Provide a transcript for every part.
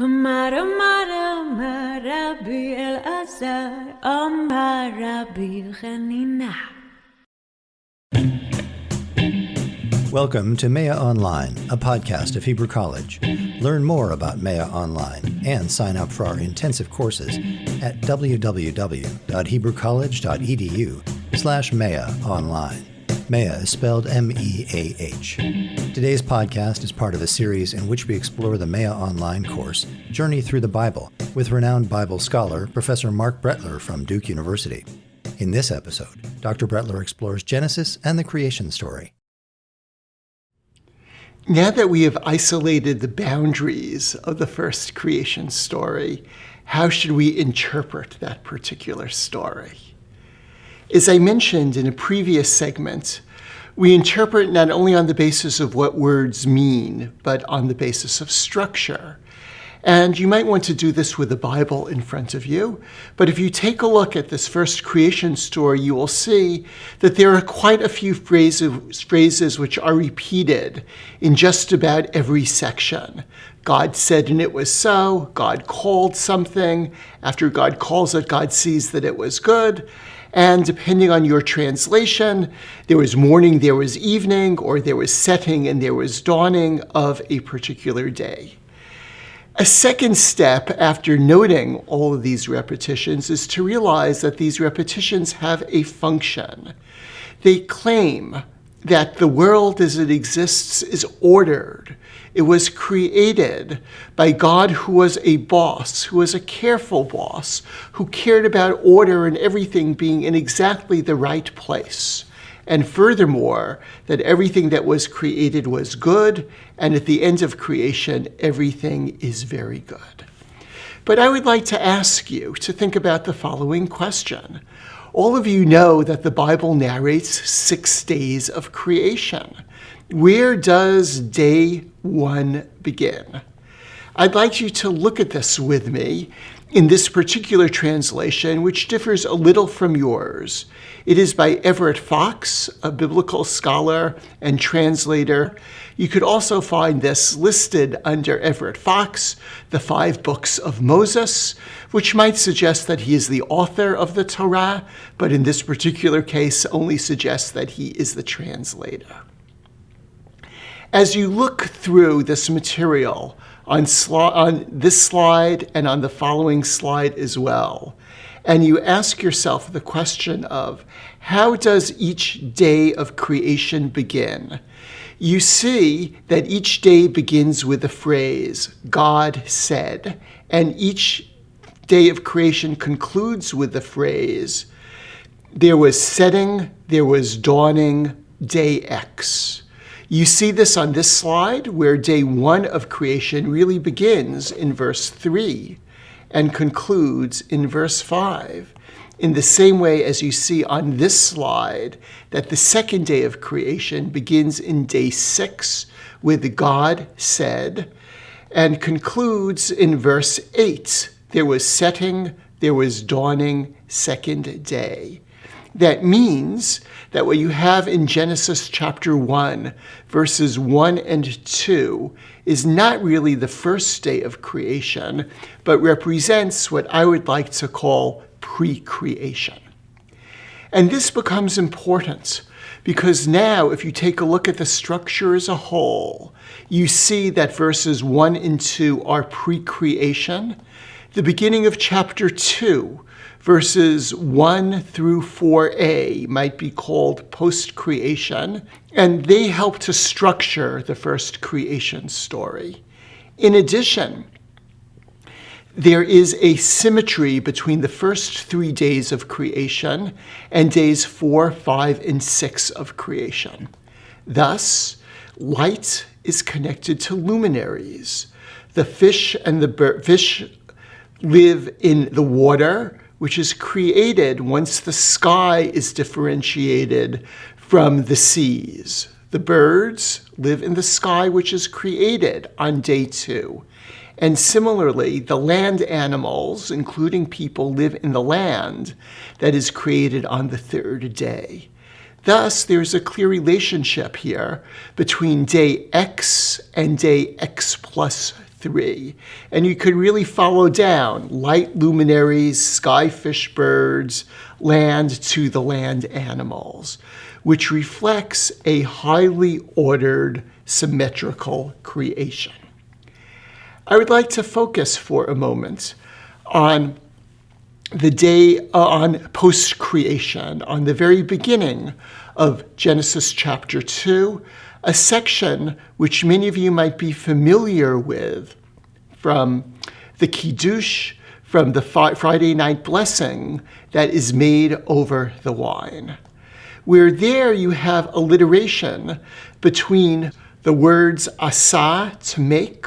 אמר רבי אלעזר, אמר רבי חנינא. Welcome to Meah Online, a podcast of Hebrew College. Learn more about Meah Online and sign up for our intensive courses at www.hebrewcollege.edu/Meah Online. Meah is spelled M-E-A-H. Today's podcast is part of a series in which we explore the Meah Online course, Journey Through the Bible, with renowned Bible scholar, Professor Mark Brettler from Duke University. In this episode, Dr. Brettler explores Genesis and the creation story. Now that we have isolated the boundaries of the first creation story, how should we interpret that particular story? As I mentioned in a previous segment, we interpret not only on the basis of what words mean, but on the basis of structure. And you might want to do this with the Bible in front of you. But if you take a look at this first creation story, you will see that there are quite a few phrases which are repeated in just about every section. God said, and it was so. God called something. After God calls it, God sees that it was good. And depending on your translation, there was morning, there was evening, or there was setting and there was dawning of a particular day. A second step after noting all of these repetitions is to realize that these repetitions have a function. They claim that the world as it exists is ordered. It was created by God, who was a boss, who was a careful boss, who cared about order and everything being in exactly the right place. And furthermore, that everything that was created was good, and at the end of creation, everything is very good. But I would like to ask you to think about the following question. All of you know that the Bible narrates 6 days of creation. Where does day 1 begin? I'd like you to look at this with me in this particular translation, which differs a little from yours. It is by Everett Fox, a biblical scholar and translator. You could also find this listed under Everett Fox, the 5 books of Moses, which might suggest that he is the author of the Torah, but in this particular case only suggests that he is the translator. As you look through this material on this slide and on the following slide as well, and you ask yourself the question of how does each day of creation begin? You see that each day begins with the phrase, God said, and each day of creation concludes with the phrase, there was setting, there was dawning, day X. You see this on this slide, where day 1 of creation really begins in verse 3 and concludes in verse 5. In the same way as you see on this slide that the second day of creation begins in day 6 with God said and concludes in verse 8. There was setting, there was dawning, second day. That means that what you have in Genesis chapter 1, verses 1 and 2, is not really the first day of creation, but represents what I would like to call pre-creation. And this becomes important because now, if you take a look at the structure as a whole, you see that verses 1 and 2 are pre-creation. The beginning of chapter 2, verses 1 through 4a might be called post-creation, and they help to structure the first creation story. In addition, there is a symmetry between the first 3 days of creation and days 4, 5, and 6 of creation. Thus, light is connected to luminaries. The fish and the fish live in the water, which is created once the sky is differentiated from the seas. The birds live in the sky, which is created on day 2. And similarly, the land animals, including people, live in the land that is created on the 3rd day. Thus, there's a clear relationship here between day X and day X plus 3. And you could really follow down light luminaries, sky fish birds, land to the land animals, which reflects a highly ordered, symmetrical creation. I would like to focus for a moment on the day on post-creation, on the very beginning of Genesis chapter 2, a section which many of you might be familiar with from the Kiddush, from the Friday night blessing that is made over the wine, where there you have alliteration between the words asa, to make,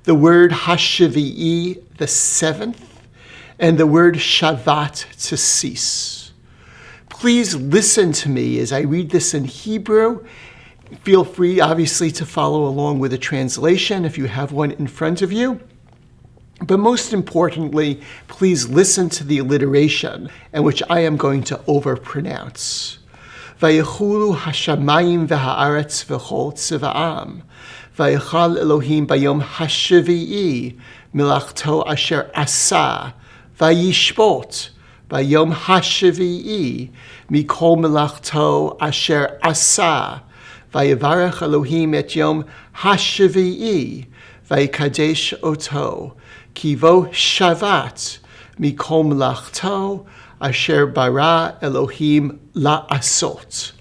the word hashivi'i, the seventh, and the word shavat, to cease. Please listen to me as I read this in Hebrew. Feel free, obviously, to follow along with a translation if you have one in front of you. But most importantly, please listen to the alliteration, and which I am going to overpronounce. Vayechulu hashamayim v'haaretz v'chol tziva'am. Vayechal Elohim bayom hashivi'i milachto asher asa. Vayishpot bayom hashivi'i mikol milachto asher asa. Vayevarech Elohim et yom hashivi'i vayikadesh oto. Kivo shavat mikol melachto asher bara Elohim la'asot.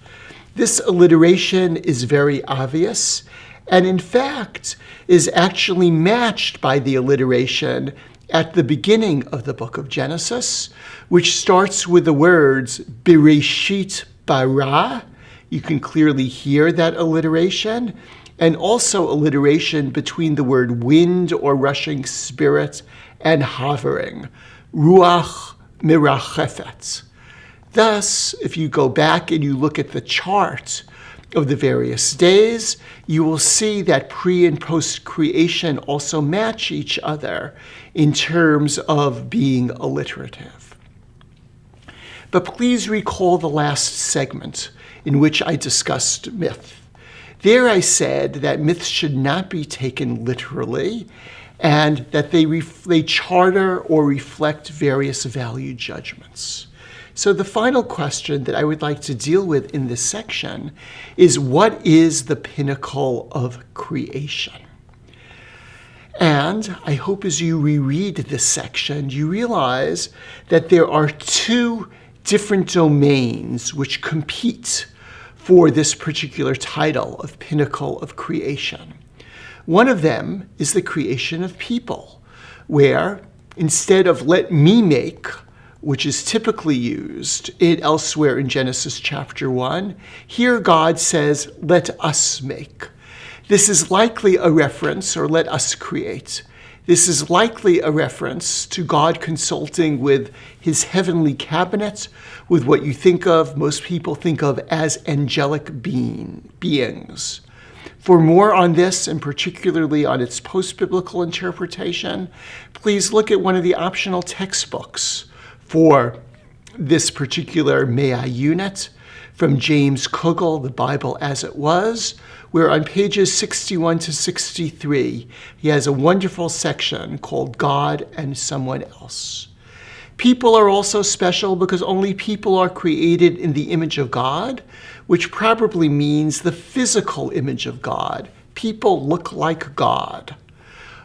This alliteration is very obvious, and in fact is actually matched by the alliteration at the beginning of the book of Genesis, which starts with the words Bereshit bara. You can clearly hear that alliteration, and also alliteration between the word wind or rushing spirit and hovering, ruach mirachefet. Thus, if you go back and you look at the chart of the various days, you will see that pre and post creation also match each other in terms of being alliterative. But please recall the last segment in which I discussed myth. There I said that myths should not be taken literally and that they charter or reflect various value judgments. So the final question that I would like to deal with in this section is, what is the pinnacle of creation? And I hope as you reread this section, you realize that there are two different domains which compete for this particular title of pinnacle of creation. One of them is the creation of people, where instead of let me make, which is typically used elsewhere in Genesis chapter 1, here God says, let us make. This is likely a reference, or let us create. This is likely a reference to God consulting with his heavenly cabinet, with what most people think of as angelic beings. For more on this, and particularly on its post-biblical interpretation, please look at one of the optional textbooks for this particular Meah unit from James Kugel, The Bible as It Was, where on pages 61 to 63, he has a wonderful section called God and Someone Else. People are also special because only people are created in the image of God, which probably means the physical image of God. People look like God.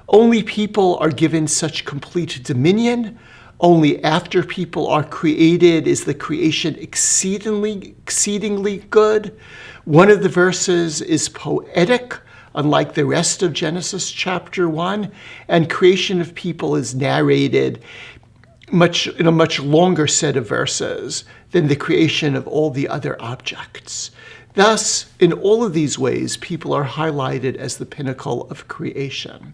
Only people are given such complete dominion. Only after people are created is the creation exceedingly good. One of the verses is poetic, unlike the rest of Genesis chapter 1, and creation of people is narrated in a much longer set of verses than the creation of all the other objects. Thus, in all of these ways, people are highlighted as the pinnacle of creation.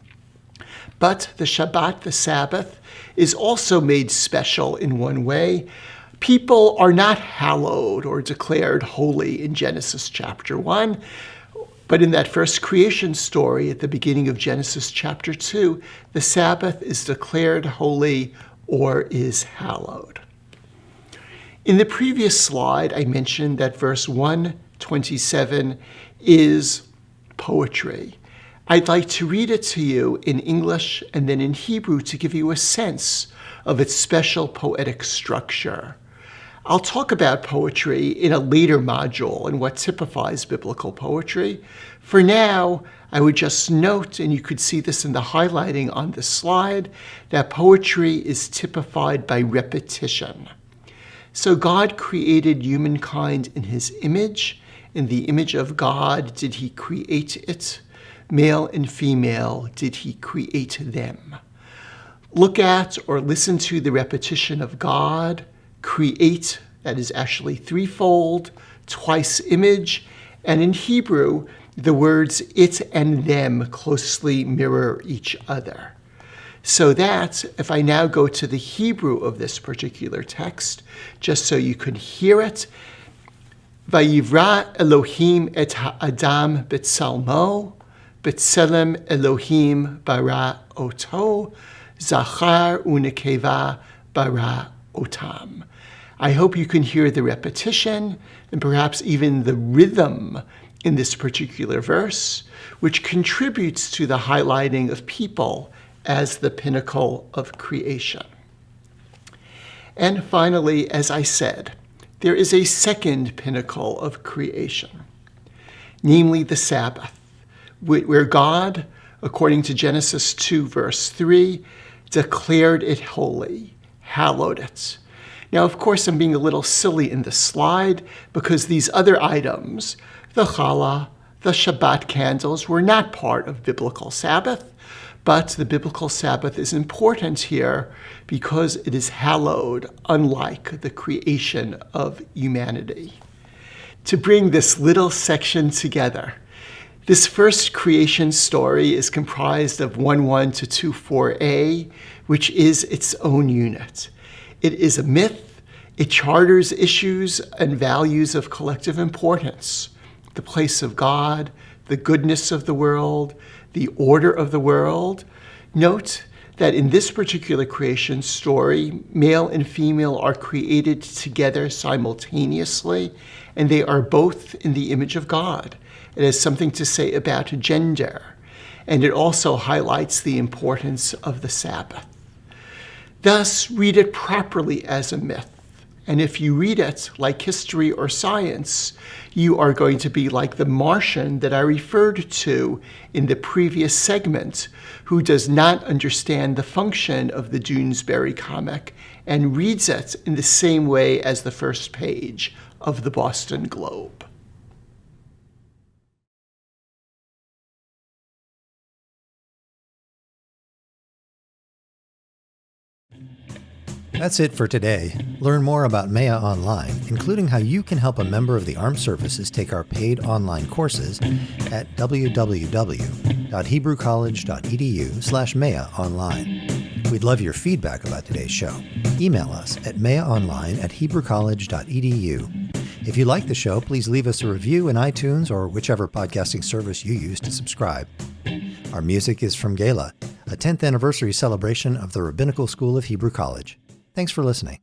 But the Shabbat, the Sabbath, is also made special in one way. People are not hallowed or declared holy in Genesis chapter 1, but in that first creation story at the beginning of Genesis chapter 2, the Sabbath is declared holy or is hallowed. In the previous slide, I mentioned that verse 127 is poetry. I'd like to read it to you in English and then in Hebrew to give you a sense of its special poetic structure. I'll talk about poetry in a later module and what typifies biblical poetry. For now, I would just note, and you could see this in the highlighting on the slide, that poetry is typified by repetition. So God created humankind in his image. In the image of God did he create it. Male and female did he create them. Look at or listen to the repetition of God, create, that is actually threefold, twice image, and in Hebrew, the words it and them closely mirror each other. So that, if I now go to the Hebrew of this particular text, just so you can hear it, Vayivra Elohim et ha'adam b'tsalmo, b'tselem Elohim bara oto, zachar unekeva bara otam. I hope you can hear the repetition and perhaps even the rhythm in this particular verse, which contributes to the highlighting of people as the pinnacle of creation. And finally, as I said, there is a second pinnacle of creation, namely the Sabbath, where God, according to Genesis 2, verse 3, declared it holy, hallowed it. Now, of course, I'm being a little silly in the slide because these other items, the challah, the Shabbat candles, were not part of biblical Sabbath, but the biblical Sabbath is important here because it is hallowed, unlike the creation of humanity. To bring this little section together, this first creation story is comprised of 1:1 to 2:4a, which is its own unit. It is a myth. It charters issues and values of collective importance, the place of God, the goodness of the world, the order of the world. Note that in this particular creation story, male and female are created together simultaneously, and they are both in the image of God. It has something to say about gender, and it also highlights the importance of the Sabbath. Thus, read it properly as a myth. And if you read it like history or science, you are going to be like the Martian that I referred to in the previous segment, who does not understand the function of the Doonesbury comic and reads it in the same way as the first page of the Boston Globe. That's it for today. Learn more about Meah online, including how you can help a member of the armed services take our paid online courses at www.hebrewcollege.edu/meahonline. We'd love your feedback about today's show. Email us at meahonline@hebrewcollege.edu. If you like the show, please leave us a review in iTunes or whichever podcasting service you use to subscribe. Our music is from Gala, a 10th anniversary celebration of the Rabbinical School of Hebrew College. Thanks for listening.